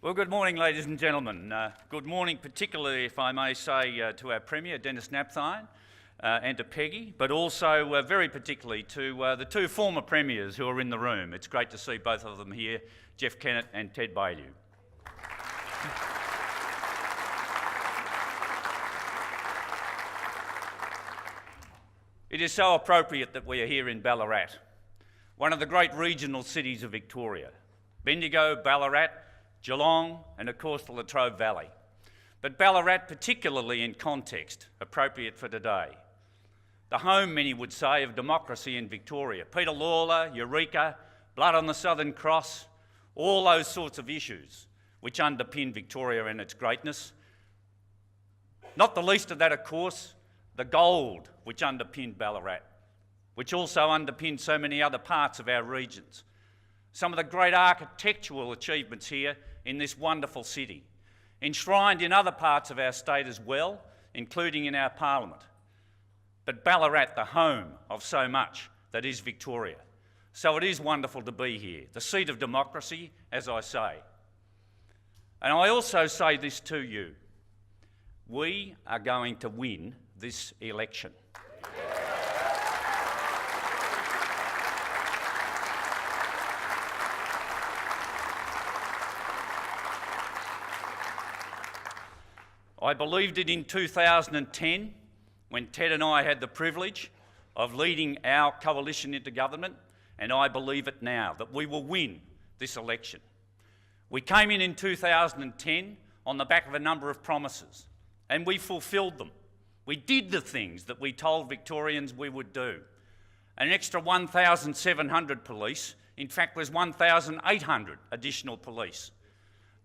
Well, good morning, ladies and gentlemen. Good morning, particularly, if I may say, to our Premier, Denis Napthine, and to Peggy, but also very particularly to the two former Premiers who are in the room. It's great to see both of them here, Jeff Kennett and Ted Baillieu. It is so appropriate that we are here in Ballarat, one of the great regional cities of Victoria. Bendigo, Ballarat, Geelong, and of course the Latrobe Valley. But Ballarat particularly in context, appropriate for today. The home, many would say, of democracy in Victoria. Peter Lalor, Eureka, Blood on the Southern Cross, all those sorts of issues which underpin Victoria and its greatness. Not the least of that, of course, the gold which underpinned Ballarat, which also underpinned so many other parts of our regions. Some of the great architectural achievements here in this wonderful city, enshrined in other parts of our state as well, including in our parliament. But Ballarat, the home of so much that is Victoria. So it is wonderful to be here, the seat of democracy, as I say. And I also say this to you, we are going to win this election. I believed it in 2010 when Ted and I had the privilege of leading our coalition into government, and I believe it now, that we will win this election. We came in 2010 on the back of a number of promises, and we fulfilled them. We did the things that we told Victorians we would do. An extra 1,700 police, in fact was 1,800 additional police.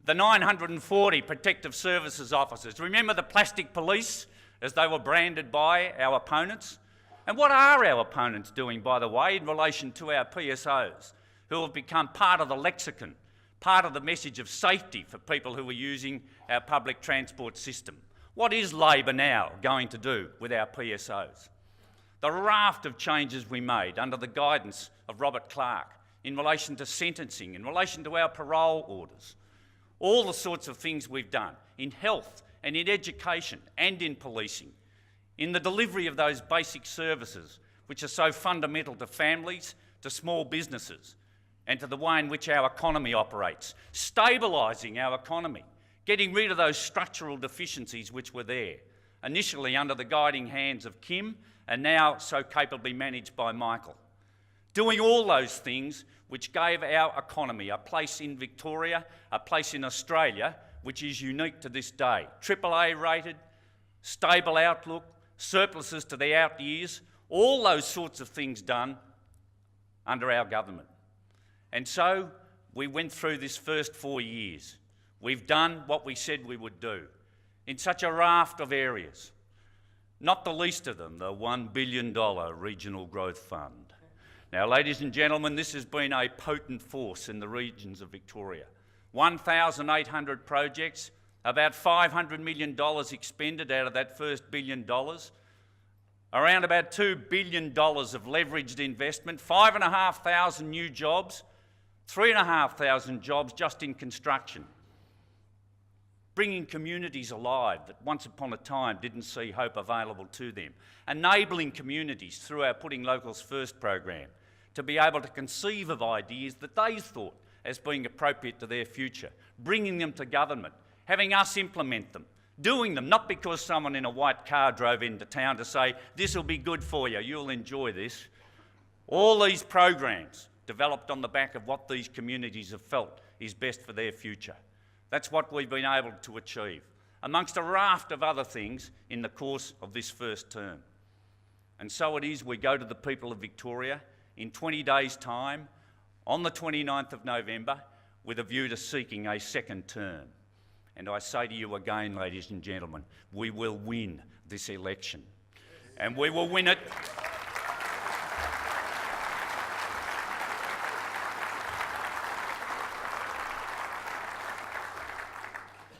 The 940 protective services officers. Remember the plastic police as they were branded by our opponents? And what are our opponents doing, by the way, in relation to our PSOs, who have become part of the lexicon, part of the message of safety for people who are using our public transport system? What is Labor now going to do with our PSOs? The raft of changes we made under the guidance of Robert Clark in relation to sentencing, in relation to our parole orders, all the sorts of things we've done in health and in education and in policing, in the delivery of those basic services which are so fundamental to families, to small businesses, and to the way in which our economy operates, stabilising our economy, getting rid of those structural deficiencies which were there, initially under the guiding hands of Kim and now so capably managed by Michael. Doing all those things which gave our economy a place in Victoria, a place in Australia, which is unique to this day. AAA rated, stable outlook, surpluses to the out years, all those sorts of things done under our government. And so we went through this first 4 years. We've done what we said we would do in such a raft of areas, not the least of them, the $1 billion Regional Growth Fund. Now, ladies and gentlemen, this has been a potent force in the regions of Victoria. 1,800 projects, about $500 million expended out of that first $1 billion, around about $2 billion of leveraged investment, 5,500 new jobs, 3,500 jobs just in construction, bringing communities alive that once upon a time didn't see hope available to them, enabling communities through our Putting Locals First program to be able to conceive of ideas that they thought as being appropriate to their future, bringing them to government, having us implement them, doing them, not because someone in a white car drove into town to say, this will be good for you, you'll enjoy this. All these programs developed on the back of what these communities have felt is best for their future. That's what we've been able to achieve, amongst a raft of other things in the course of this first term. And so it is we go to the people of Victoria in 20 days' time, on the 29th of November, with a view to seeking a second term. And I say to you again, ladies and gentlemen, we will win this election. And we will win it.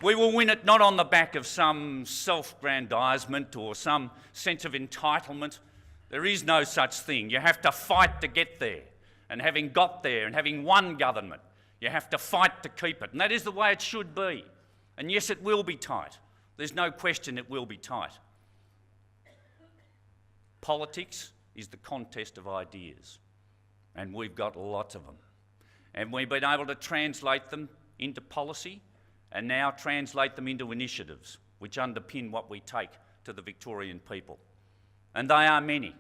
We will win it not on the back of some self-grandisement or some sense of entitlement. There is no such thing. You have to fight to get there. And having got there and having won government, You have to fight to keep it, and that is the way it should be. And yes, it will be tight. There's no question it will be tight. Politics is the contest of ideas, and we've got lots of them. And we've been able to translate them into policy and now translate them into initiatives which underpin what we take to the Victorian people. And they are many.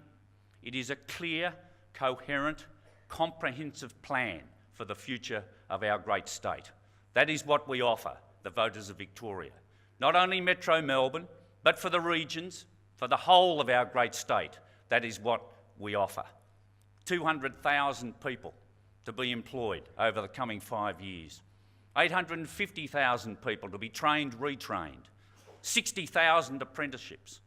It is a clear, coherent, comprehensive plan for the future of our great state. That is what we offer the voters of Victoria. Not only Metro Melbourne, but for the regions, for the whole of our great state. That is what we offer. 200,000 people to be employed over the coming 5 years. 850,000 people to be trained, retrained. 60,000 apprenticeships.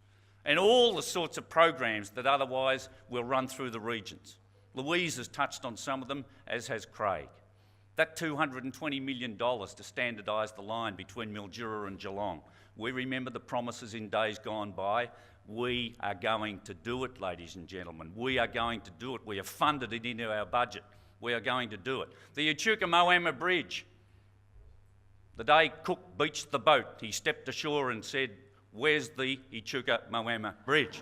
And all the sorts of programs that otherwise will run through the regions. Louise has touched on some of them, as has Craig. That $220 million to standardise the line between Mildura and Geelong. We remember the promises in days gone by. We are going to do it, ladies and gentlemen. We are going to do it. We have funded it into our budget. We are going to do it. The Echuca-Moama Bridge. The day Cook beached the boat, he stepped ashore and said, "Where's the Echuca-Moama Bridge?"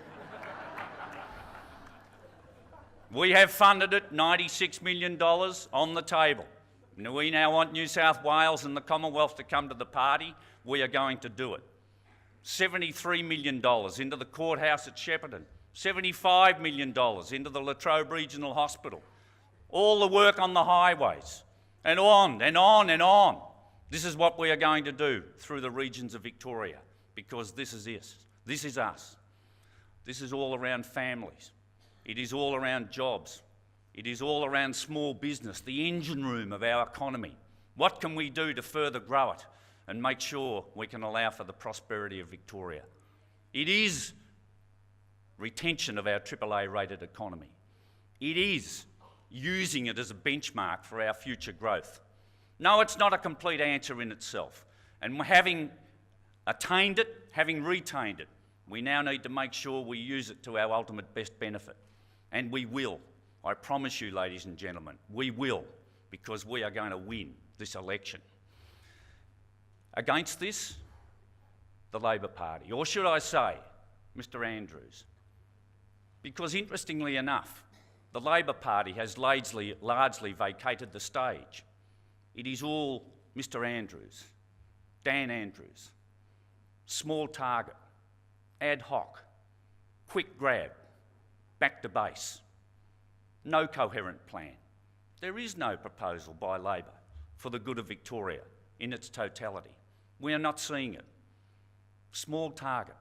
We have funded it, $96 million on the table. We now want New South Wales and the Commonwealth to come to the party. We are going to do it. $73 million into the courthouse at Shepparton. $75 million into the Latrobe Regional Hospital. All the work on the highways. And on and on and on. This is what we are going to do through the regions of Victoria, because this is us. This is us. This is all around families. It is all around jobs. It is all around small business, the engine room of our economy. What can we do to further grow it and make sure we can allow for the prosperity of Victoria? It is retention of our AAA-rated economy. It is using it as a benchmark for our future growth. No, it's not a complete answer in itself. And having attained it, having retained it, we now need to make sure we use it to our ultimate best benefit. And we will. I promise you, ladies and gentlemen, we will, because we are going to win this election. Against this, the Labor Party, or should I say, Mr Andrews. Because interestingly enough, the Labor Party has largely vacated the stage. It is all Mr Andrews, Dan Andrews, small target, ad hoc, quick grab, back to base. No coherent plan. There is no proposal by Labor for the good of Victoria in its totality. We are not seeing it. Small target.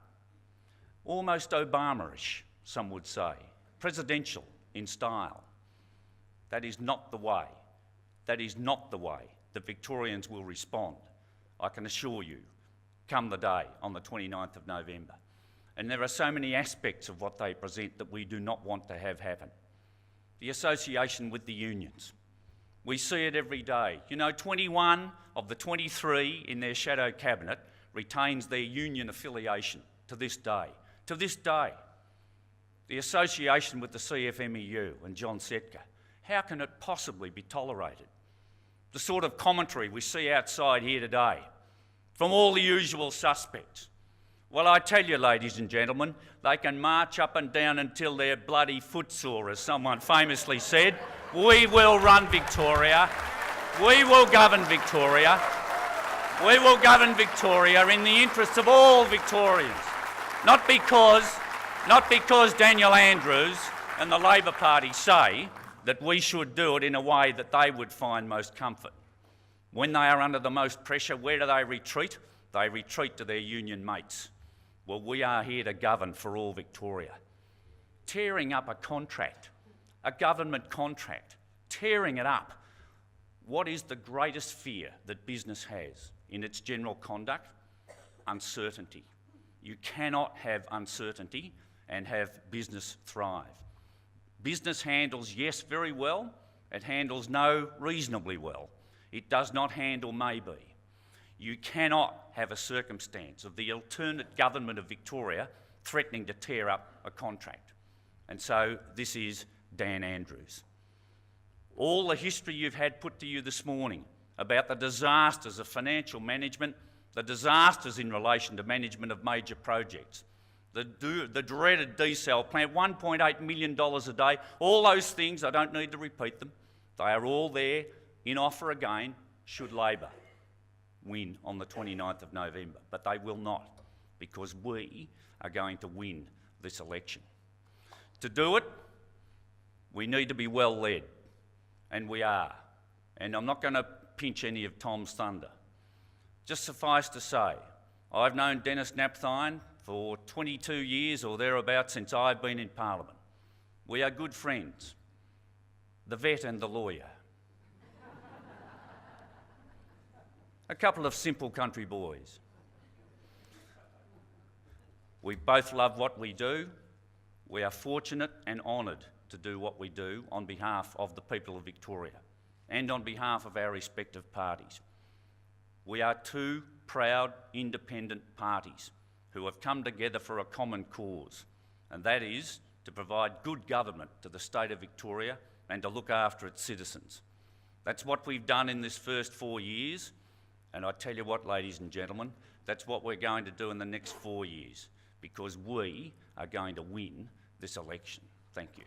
Almost Obama-ish, some would say. Presidential in style. That is not the way. That is not the way that Victorians will respond, I can assure you, come the day on the 29th of November. And there are so many aspects of what they present that we do not want to have happen. The association with the unions. We see it every day. You know, 21 of the 23 in their shadow cabinet retains their union affiliation to this day. To this day. The association with the CFMEU and John Setka. How can it possibly be tolerated? The sort of commentary we see outside here today from all the usual suspects. Well, I tell you, ladies and gentlemen, they can march up and down until they're bloody footsore, as someone famously said. We will run Victoria. We will govern Victoria. We will govern Victoria in the interests of all Victorians. Not because Daniel Andrews and the Labor Party say that we should do it in a way that they would find most comfort. When they are under the most pressure, where do they retreat? They retreat to their union mates. Well, we are here to govern for all Victoria. Tearing up a contract, a government contract, tearing it up. What is the greatest fear that business has in its general conduct? Uncertainty. You cannot have uncertainty and have business thrive. Business handles yes very well, it handles no reasonably well. It does not handle maybe. You cannot have a circumstance of the alternate government of Victoria threatening to tear up a contract. And so this is Dan Andrews. All the history you've had put to you this morning about the disasters of financial management, the disasters in relation to management of major projects, the dreaded desal plant, $1.8 million a day, all those things, I don't need to repeat them. They are all there in offer again should Labor win on the 29th of November. But they will not, because we are going to win this election. To do it, we need to be well led, and we are. And I'm not going to pinch any of Tom's thunder. Just suffice to say, I've known Denis Napthine for 22 years or thereabouts since I've been in Parliament. We are good friends, the vet and the lawyer. A couple of simple country boys. We both love what we do. We are fortunate and honoured to do what we do on behalf of the people of Victoria and on behalf of our respective parties. We are two proud independent parties who have come together for a common cause, and that is to provide good government to the state of Victoria and to look after its citizens. That's what we've done in this first 4 years, and I tell you what, ladies and gentlemen, that's what we're going to do in the next 4 years, because we are going to win this election. Thank you.